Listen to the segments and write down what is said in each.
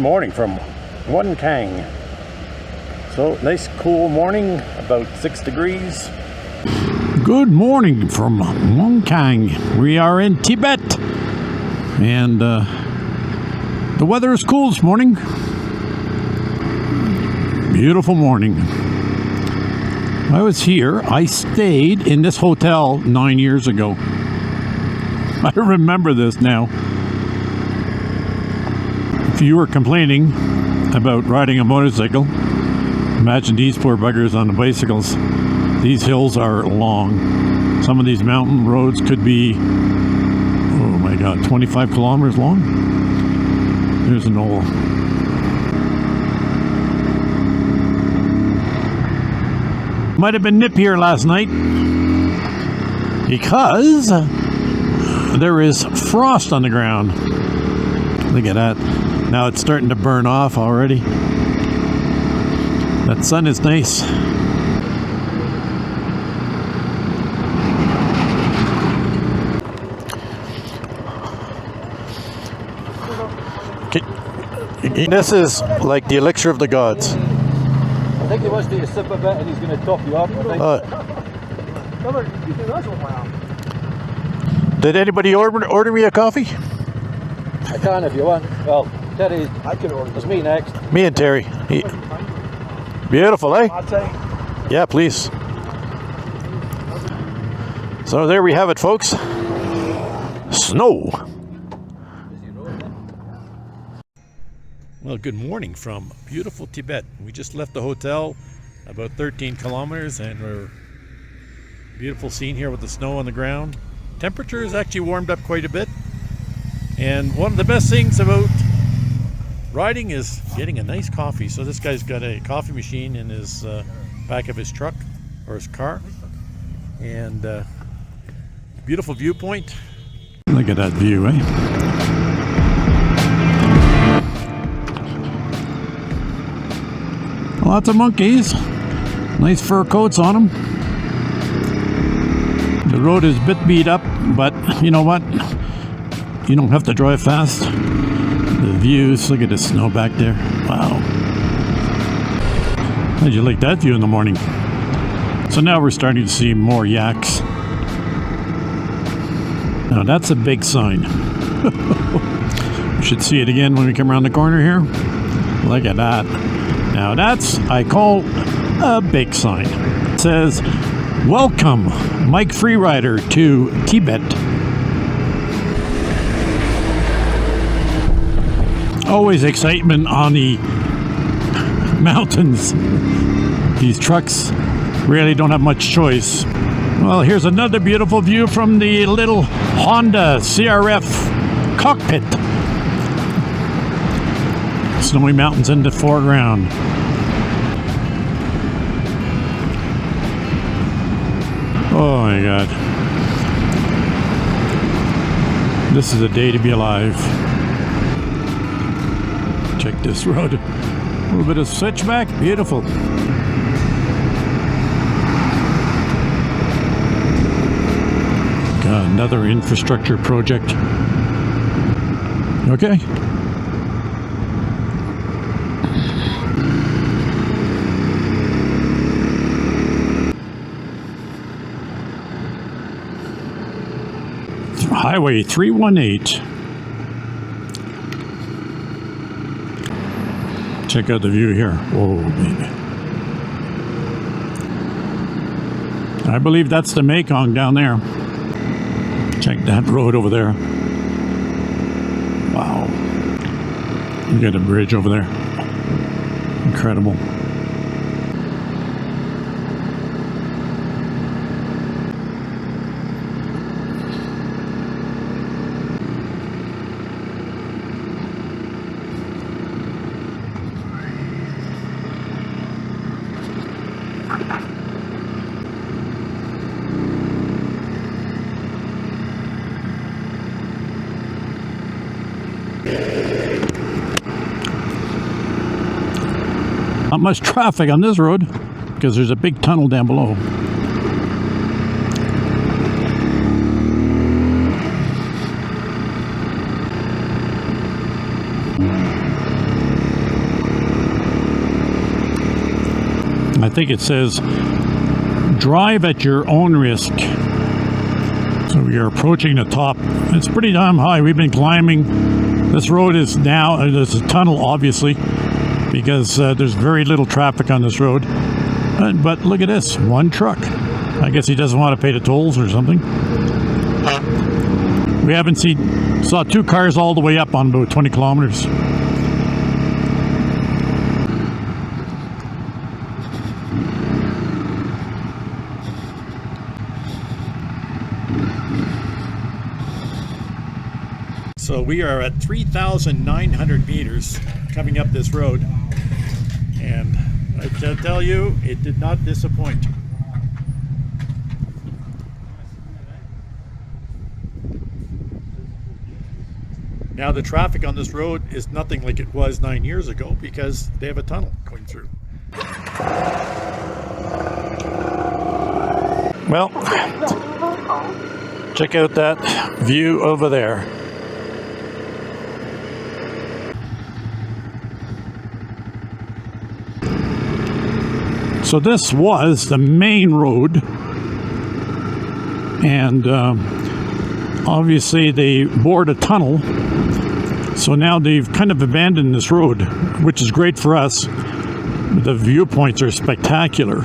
morning from One Kang. So nice cool morning, about 6 degrees. Good morning from One Kang. We are in Tibet, and the weather is cool this morning. Beautiful morning. I was here. I stayed in this hotel 9 years ago. I remember this now. If you were complaining about riding a motorcycle, imagine these poor buggers on the bicycles. These hills are long. Some of these mountain roads could be, oh my God, 25 kilometers long. There's an old. Might have been nippier last night because there is frost on the ground. Look at that. Now it's starting to burn off already. That sun is nice. Okay. This is like the elixir of the gods. I think he wants to sip a bit and he's going to top you up. Did anybody order me a coffee? I can if you want. Well, Terry, I can order. It's me next. Me and Terry. Beautiful, eh? Yeah, please. So there we have it, folks. Snow. Well, good morning from beautiful Tibet. We just left the hotel about 13 kilometers and we're beautiful scene here with the snow on the ground. Temperature has actually warmed up quite a bit. And one of the best things about riding is getting a nice coffee. So this guy's got a coffee machine in his back of his truck or his car. And beautiful viewpoint. Look at that view, eh? Lots of monkeys. Nice fur coats on them. The road is a bit beat up, but you know what? You don't have to drive fast. The views, look at the snow back there. Wow. How'd you like that view in the morning? So now we're starting to see more yaks. Now that's a big sign. We should see it again when we come around the corner here. Look at that. Now that's, I call, a big sign. It says, "Welcome, Mike Freerider, to Tibet." Always excitement on the mountains. These trucks really don't have much choice. Well, here's another beautiful view from the little Honda CRF cockpit. Snowy mountains in the foreground. Oh my God. This is a day to be alive. Check this road. A little bit of switchback. Beautiful. Got another infrastructure project. Okay. Highway 318. Check out the view here. Whoa, baby. I believe that's the Mekong down there. Check that road over there. Wow. You got a bridge over there. Incredible. Not much traffic on this road because there's a big tunnel down below. think it says drive at your own risk. So we are approaching the top. It's pretty damn high. We've been climbing. This road is now, there's a tunnel obviously, because there's very little traffic on this road. But look at this, one truck. I guess he doesn't want to pay the tolls or something. We haven't saw 2 cars all the way up on about 20 kilometers. So we are at 3,900 meters coming up this road, and I can tell you, it did not disappoint. Now the traffic on this road is nothing like it was 9 years ago because they have a tunnel going through. Well, check out that view over there. So this was the main road, and obviously they bored a tunnel, so now they've kind of abandoned this road, which is great for us. The viewpoints are spectacular,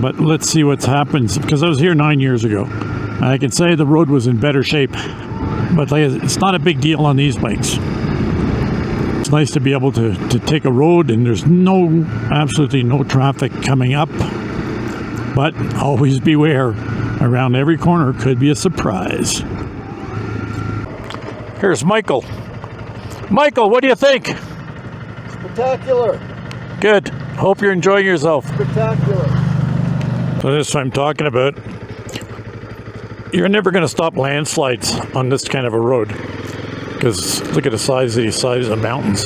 but let's see what happens, because I was here 9 years ago. I can say the road was in better shape, but it's not a big deal on these bikes. It's nice to be able to take a road and there's absolutely no traffic coming up, but always beware, around every corner could be a surprise. Here's Michael. Michael, what do you think? Spectacular. Good. Hope you're enjoying yourself. Spectacular. So this is what I'm talking about. You're never going to stop landslides on this kind of a road, because look at the size of the mountains.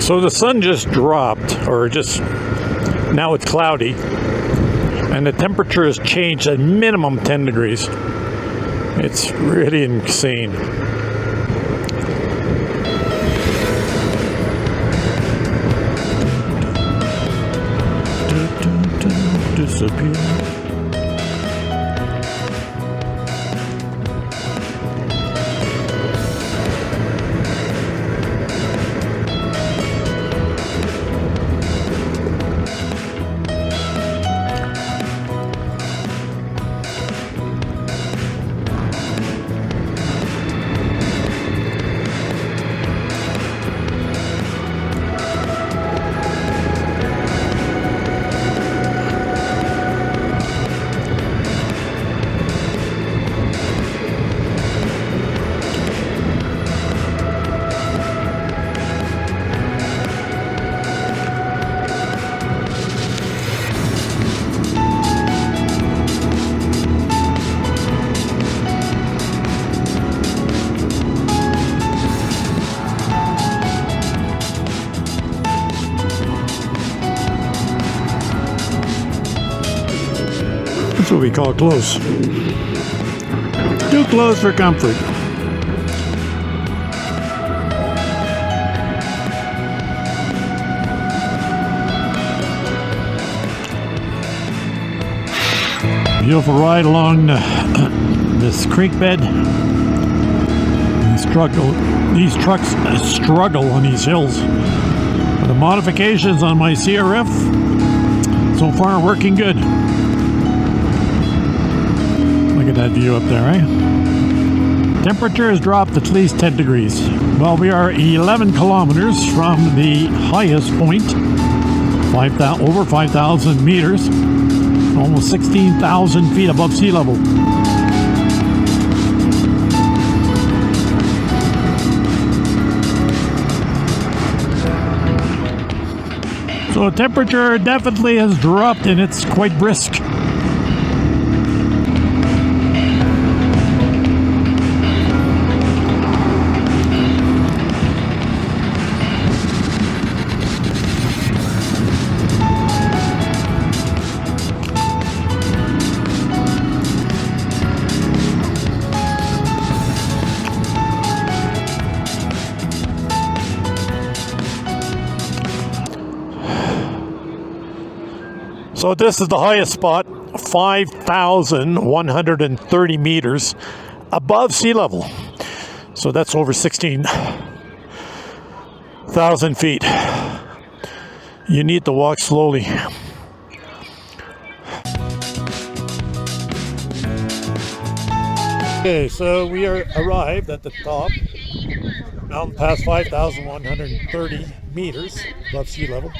So the sun just dropped, or just now it's cloudy, and the temperature has changed at minimum 10 degrees. It's really insane. Disappear. That's what we call close. Too close for comfort. Beautiful ride along this creek bed. These trucks struggle on these hills. The modifications on my CRF so far are working good. Look at that view up there, eh? Temperature has dropped at least 10 degrees. Well, we are 11 kilometers from the highest point, over 5,000 meters, almost 16,000 feet above sea level. So temperature definitely has dropped and it's quite brisk. So this is the highest spot, 5,130 meters above sea level. So that's over 16,000 feet. You need to walk slowly. Okay, so we are arrived at the top. Mountain pass 5,130 meters above sea level.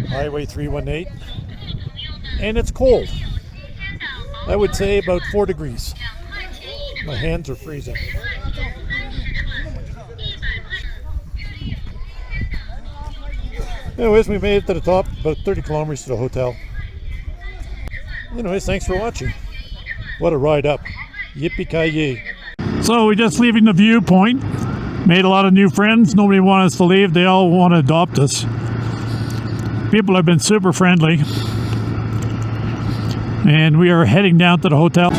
Highway 318. And it's cold. I would say about 4 degrees. My hands are freezing. Anyways, we made it to the top, about 30 kilometers to the hotel. Anyways, thanks for watching. What a ride up. Yippee-ki-yay. So we're just leaving the viewpoint. Made a lot of new friends. Nobody wanted us to leave. They all want to adopt us. People have been super friendly. And we are heading down to the hotel.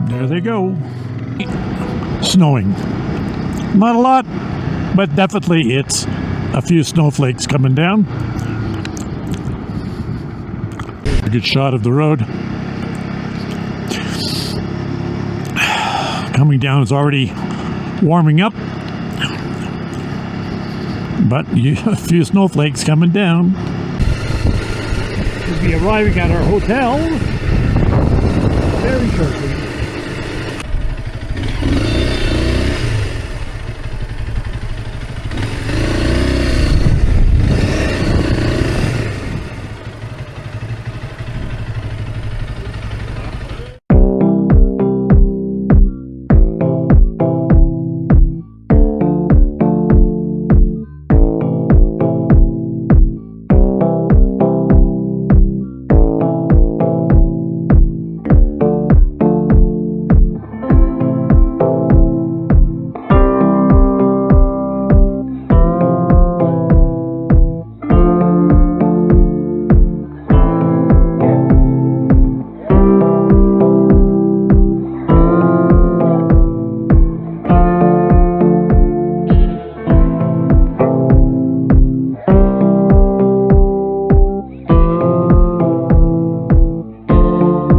There they go. Snowing. Not a lot, but definitely it's a few snowflakes coming down. A good shot of the road. Coming down is already warming up, but a few snowflakes coming down. We'll be arriving at our hotel very shortly.